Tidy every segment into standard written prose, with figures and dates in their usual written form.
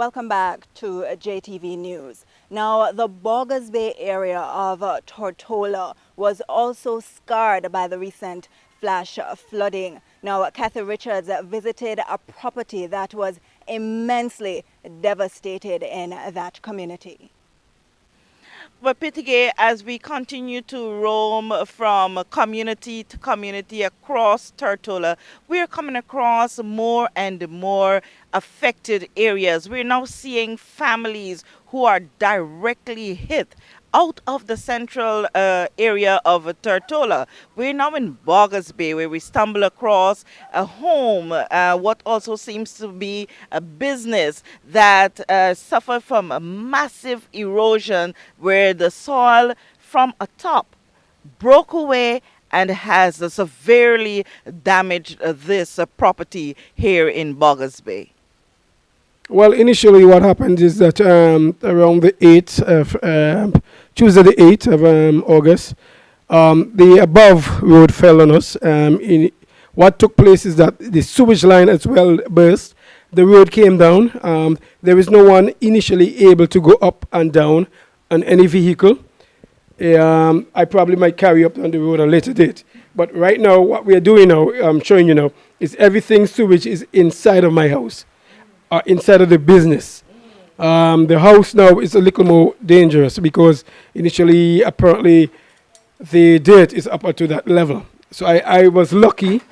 Welcome back to JTV News. Now, the Boggers Bay area of Tortola was also scarred by the recent flash flooding. Now, Kathy Richards visited a property that was immensely devastated in that community. But Pitige, as we continue to roam from community to community across Tortola, we're coming across more and more affected areas. We're now seeing families who are directly hit out of the central area of Tortola. We're now in Boggers Bay, where we stumble across a home, what also seems to be a business that suffered from a massive erosion, where the soil from atop broke away and has severely damaged this property here in Boggers Bay. Well, initially what happened is that around the 8th of, Tuesday the 8th of August, the above road fell on us. What took place is that the sewage line as well burst. The road came down. There is no one initially able to go up and down on any vehicle. I probably might carry up on the road at a later date. But right now, what we are doing now, I'm showing you now, is everything sewage is inside of my house. Inside of the business. The house now is a little more dangerous because initially, apparently, the dirt is up to that level. So I was lucky,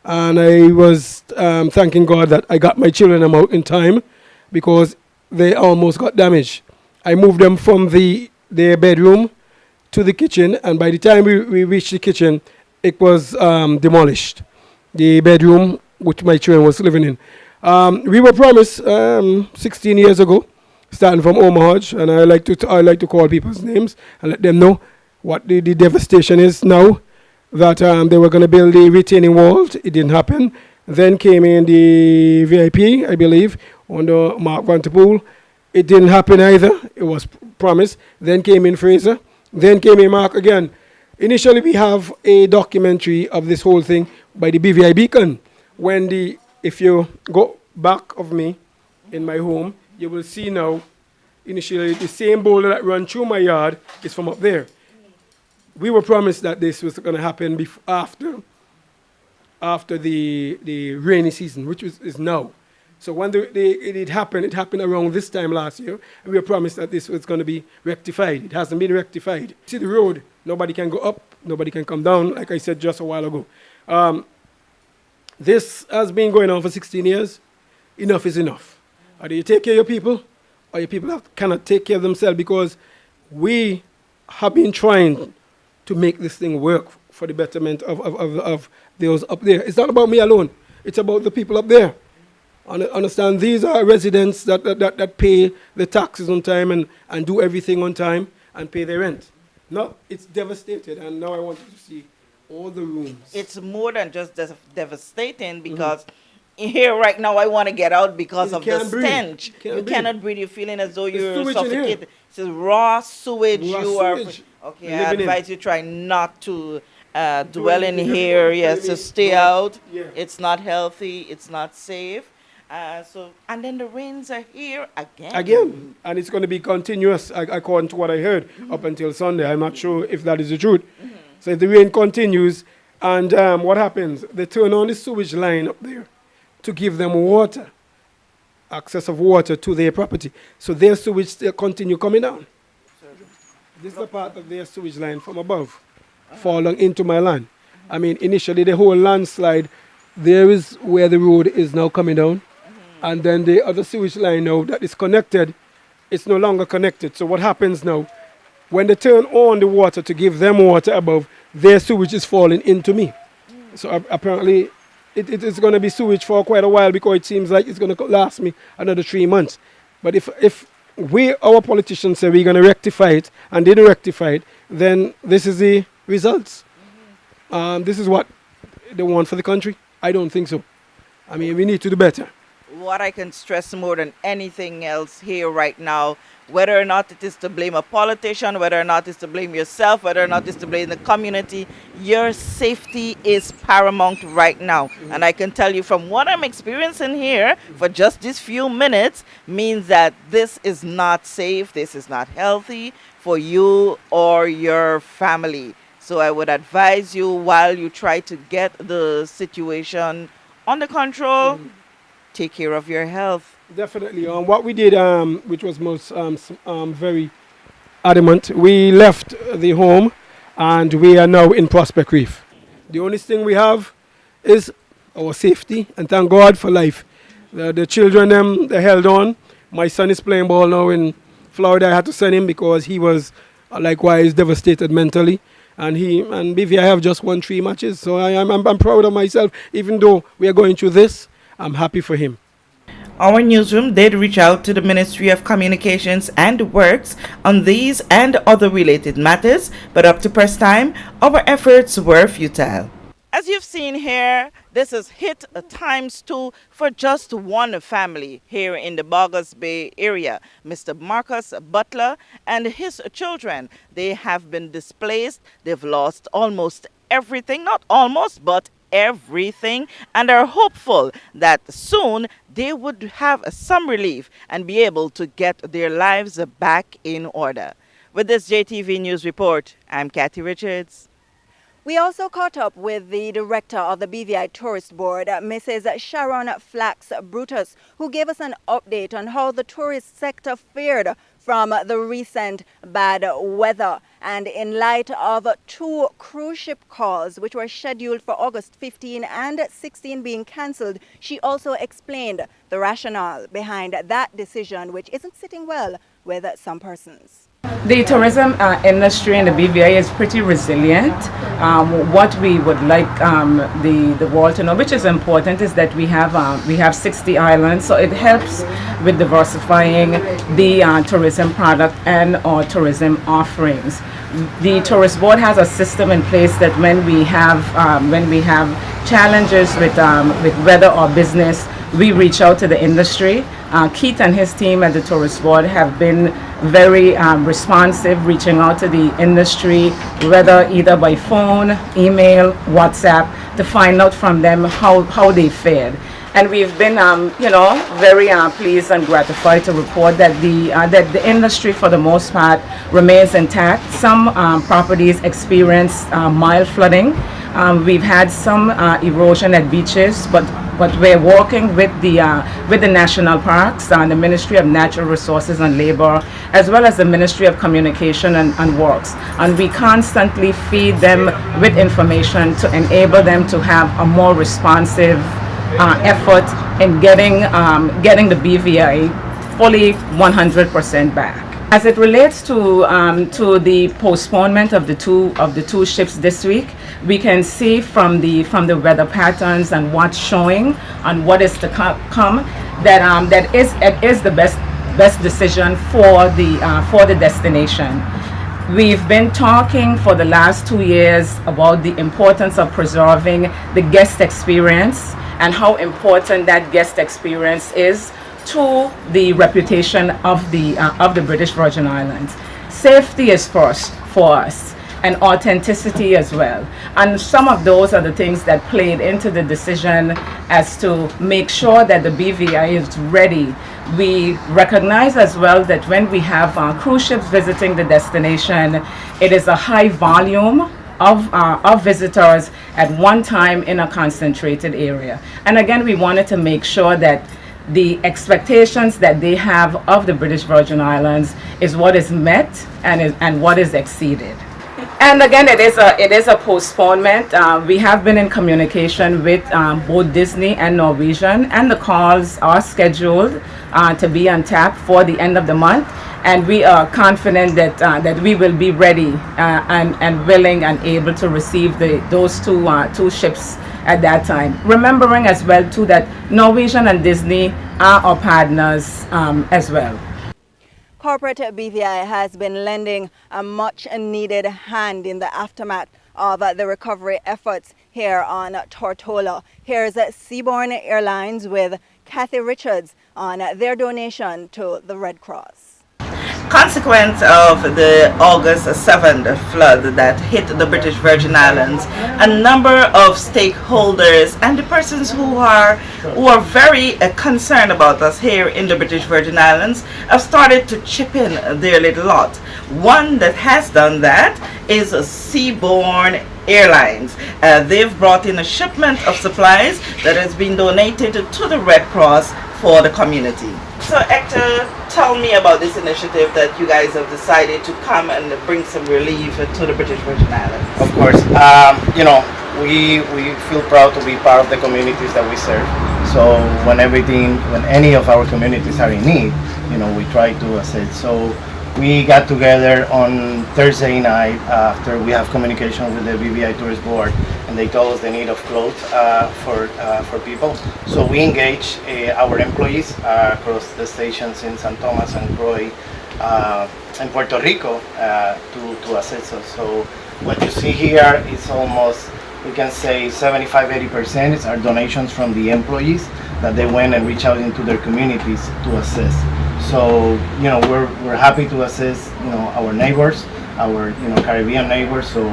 and I was thanking God that I got my children out in time because they almost got damaged. I moved them from their bedroom to the kitchen, and by the time we reached the kitchen, it was demolished. The bedroom which my children was living in. We were promised 16 years ago, starting from Omaha, and I like to call people's names and let them know what the devastation is now. That they were going to build the retaining walls. It didn't happen. Then came in the VIP, I believe, under Mark Van Poel. It didn't happen either. It was promised. Then came in Fraser. Then came in Mark again. Initially, we have a documentary of this whole thing by the BVI Beacon. If you go back of me in my home, you will see now, initially, the same boulder that ran through my yard is from up there. We were promised that this was going to happen after the rainy season, which is now. So when it happened around this time last year, and we were promised that this was going to be rectified. It hasn't been rectified. See the road, nobody can go up, nobody can come down, like I said just a while ago. This has been going on for 16 years. Enough is enough. Either you take care of your people, or your people cannot take care of themselves, because we have been trying to make this thing work for the betterment of those up there. It's not about me alone. It's about the people up there. Understand, these are residents that pay the taxes on time and do everything on time and pay their rent. No, it's devastated, and now I want you to see all the rooms. It's more than just devastating, because here right now I want to get out because of the stench. You cannot breathe. You're feeling as though you're suffocated. It's raw sewage. Okay, I advise you try not to dwell in here. Yes, to stay out. Yeah. It's not healthy. It's not safe. And then the rains are here again. And it's going to be continuous, according to what I heard, up until Sunday. I'm not sure if that is the truth. So if the rain continues, and what happens? They turn on the sewage line up there to give them water, access of water to their property. So their sewage still continue coming down. This is a part of their sewage line from above, falling into my land. I mean, initially the whole landslide, there is where the road is now coming down. And then the other sewage line now that is connected, it's no longer connected. So what happens now? When they turn on the water to give them water above, their sewage is falling into me. So apparently it is going to be sewage for quite a while, because it seems like it's going to last me another 3 months. But if our politicians say we're going to rectify it and didn't rectify it, then this is the results. This is what they want for the country. I don't think so. I mean, we need to do better. What I can stress more than anything else here right now, whether or not it is to blame a politician, whether or not it's to blame yourself, whether or not it's to blame the community, your safety is paramount right now. And I can tell you from what I'm experiencing here for just these few minutes means that this is not safe, this is not healthy for you or your family. So I would advise you, while you try to get the situation under control, take care of your health. Definitely. What we did, which was most very adamant, we left the home and we are now in Prospect Reef. The only thing we have is our safety, and thank God for life. The children, they held on. My son is playing ball now in Florida. I had to send him because he was likewise devastated mentally. And BVI have just won 3 matches. So I'm proud of myself. Even though we are going through this, I'm happy for him. Our newsroom did reach out to the Ministry of Communications and Works on these and other related matters, but up to press time, our efforts were futile. As you've seen here, this is hit ×2 for just one family here in the Boggers Bay area. Mr. Marcus Butler and his children, they have been displaced. They've lost almost everything, not almost, but everything, and are hopeful that soon they would have some relief and be able to get their lives back in order. With this JTV News report, I'm Kathy Richards. We also caught up with the director of the BVI Tourist Board, Mrs. Sharon Flax Brutus, who gave us an update on how the tourist sector fared from the recent bad weather. And in light of 2 cruise ship calls, which were scheduled for August 15 and 16 being cancelled, she also explained the rationale behind that decision, which isn't sitting well with some persons. The tourism industry in the BVI is pretty resilient. What we would like the world to know, which is important, is that we have 60 islands, so it helps with diversifying the tourism product and our tourism offerings. The Tourist Board has a system in place that when we have challenges with weather or business, we reach out to the industry. Keith and his team at the Tourist Board have been very responsive, reaching out to the industry, whether either by phone, email, WhatsApp, to find out from them how they fared. And we've been, very pleased and gratified to report that the industry, for the most part, remains intact. Some properties experience mild flooding. We've had some erosion at beaches, but we're working with the national parks and the Ministry of Natural Resources and Labor, as well as the Ministry of Communication and Works. And we constantly feed them with information to enable them to have a more responsive effort in getting the BVI fully 100% back. As it relates to the postponement of the two ships this week, we can see from the weather patterns and what's showing on what is to come that it is the best decision for the destination. We've been talking for the last 2 years about the importance of preserving the guest experience and how important that guest experience is to the reputation of the British Virgin Islands. Safety is first for us, and authenticity as well. And some of those are the things that played into the decision as to make sure that the BVI is ready. We recognize as well that when we have cruise ships visiting the destination, it is a high volume of visitors at one time in a concentrated area. And again, we wanted to make sure that the expectations that they have of the British Virgin Islands is what is met and what is exceeded. And again, it is a postponement. We have been in communication with both Disney and Norwegian, and the calls are scheduled to be on tap for the end of the month. And we are confident that we will be ready and willing and able to receive those two ships at that time. Remembering as well too that Norwegian and Disney are our partners as well. Corporate BVI has been lending a much needed hand in the aftermath of the recovery efforts here on Tortola. Here's Seaborne Airlines with Kathy Richards on their donation to the Red Cross. Consequence of the August 7th flood that hit the British Virgin Islands, a number of stakeholders and the persons who are very concerned about us here in the British Virgin Islands have started to chip in their little lot. One that has done that is Seaborne Airlines. They've brought in a shipment of supplies that has been donated to the Red Cross for the community. So Hector, tell me about this initiative that you guys have decided to come and bring some relief to the British Virgin Islands. Of course, we feel proud to be part of the communities that we serve. So when any of our communities are in need, we try to assist. So we got together on Thursday night after we have communication with the BVI Tourist Board, and they told us the need of clothes for people. So we engaged our employees across the stations in San Thomas and Croy in Puerto Rico to assist us. So what you see here is almost, we can say 75-80% is our donations from the employees that they went and reached out into their communities to assist. So we're happy to assist our neighbors, our Caribbean neighbors. So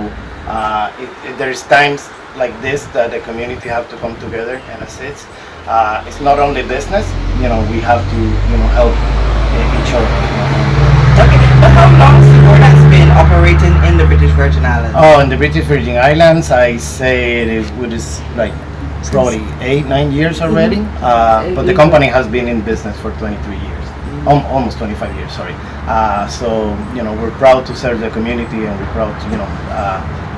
there's times like this that the community have to come together and assist. It's not only business, we have to help each other. Okay, but how long Seaborne has been operating in the British Virgin Islands? Oh, in the British Virgin Islands, I say it is like probably 8-9 years already. But the company has been in business for 23 years. Almost 25 years, sorry. So we're proud to serve the community, and we're proud to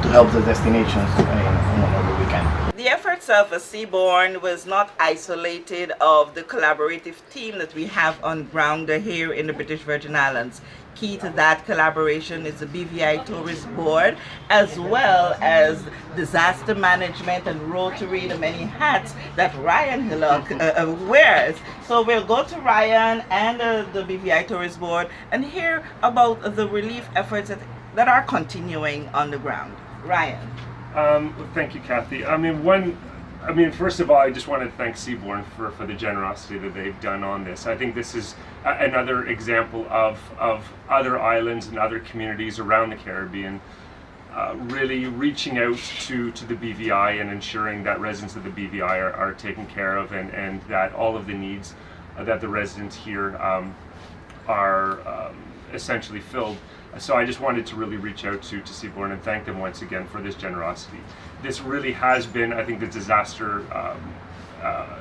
help the destinations whenever we can. The efforts of Seaborne was not isolated of the collaborative team that we have on ground here in the British Virgin Islands. Key to that collaboration is the BVI Tourist Board, as well as disaster management and Rotary, the many hats that Ryan Hillock wears. So we'll go to Ryan and the BVI Tourist Board and hear about the relief efforts that are continuing on the ground. Ryan. Thank you, Kathy. First of all, I just want to thank Seaborne for the generosity that they've done on this. I think this is another example of other islands and other communities around the Caribbean really reaching out to the BVI and ensuring that residents of the BVI are taken care of, and that all of the needs that the residents here are essentially filled. So I just wanted to really reach out to Seaborne and thank them once again for this generosity. This really has been, I think, the disaster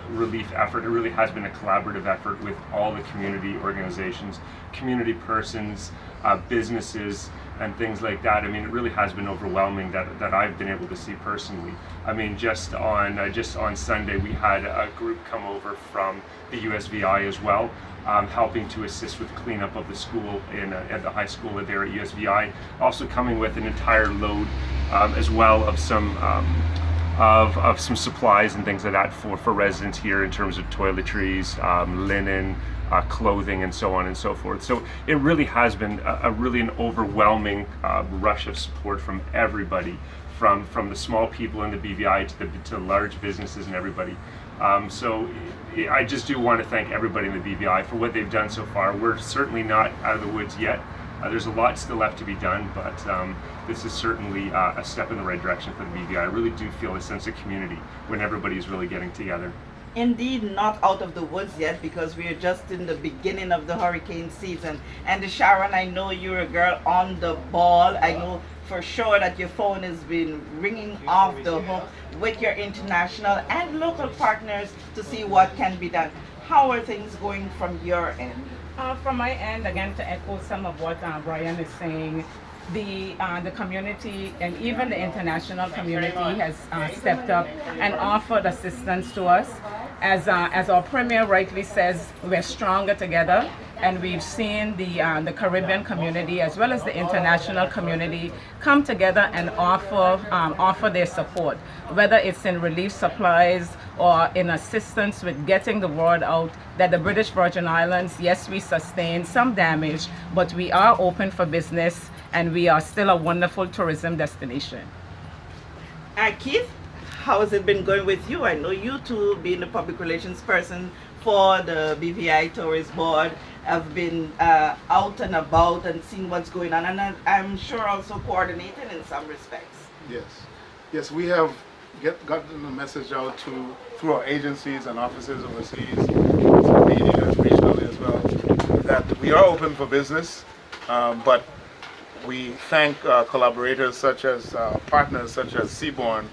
relief effort. It really has been a collaborative effort with all the community organizations, community persons, businesses, and things like that. It really has been overwhelming that I've been able to see personally. Just on Sunday, we had a group come over from the USVI as well, helping to assist with cleanup of the school at the high school there at USVI. Also coming with an entire load as well of some supplies and things like that for residents here in terms of toiletries, linen, clothing, and so on and so forth. So it really has been an overwhelming rush of support from everybody, from the small people in the BVI to large businesses and everybody. So I just do want to thank everybody in the BVI for what they've done so far. We're certainly not out of the woods yet. There's a lot still left to be done, but this is certainly a step in the right direction for the BVI. I really do feel a sense of community when everybody's really getting together. Indeed, not out of the woods yet, because we are just in the beginning of the hurricane season. And Sharon, I know you're a girl on the ball. I know for sure that your phone has been ringing off the hook with your international and local partners to see what can be done. How are things going from your end? From my end, again, to echo some of what Brian is saying, the community and even the international community has stepped up and offered assistance to us. As our Premier rightly says, we're stronger together, and we've seen the Caribbean community as well as the international community come together and offer their support, whether it's in relief supplies or in assistance with getting the word out that the British Virgin Islands, yes, we sustained some damage, but we are open for business and we are still a wonderful tourism destination. Keith, how has it been going with you? I know you too, being the public relations person for the BVI Tourist Board, have been out and about and seen what's going on, and I'm sure also coordinating in some respects. Yes, yes, we have gotten the message out through our agencies and offices overseas, through media regionally as well, that we are open for business, but we thank collaborators such as partners such as Seaborne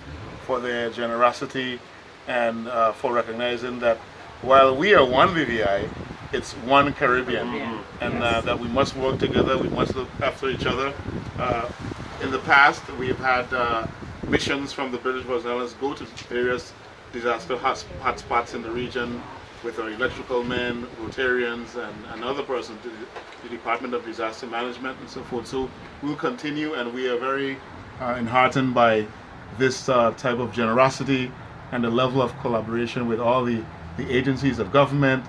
for their generosity and for recognizing that while we are one BVI, it's one Caribbean, and that we must work together, we must look after each other. In the past, we've had missions from the British Virgin Islands go to various disaster hotspots in the region with our electrical men, Rotarians, and other persons, the Department of Disaster Management and so forth. So we'll continue, and we are very enheartened by this type of generosity and the level of collaboration with all the agencies of government,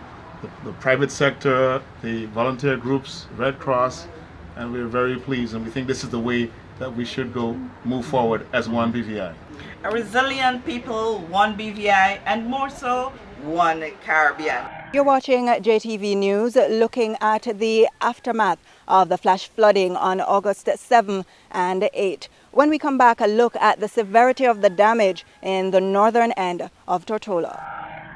the private sector, the volunteer groups, Red Cross, and we're very pleased, and we think this is the way that we should move forward as one BVI. A resilient people, one BVI, and more so, one Caribbean. You're watching JTV News, looking at the aftermath of the flash flooding on August 7 and 8. When we come back, a look at the severity of the damage in the northern end of Tortola.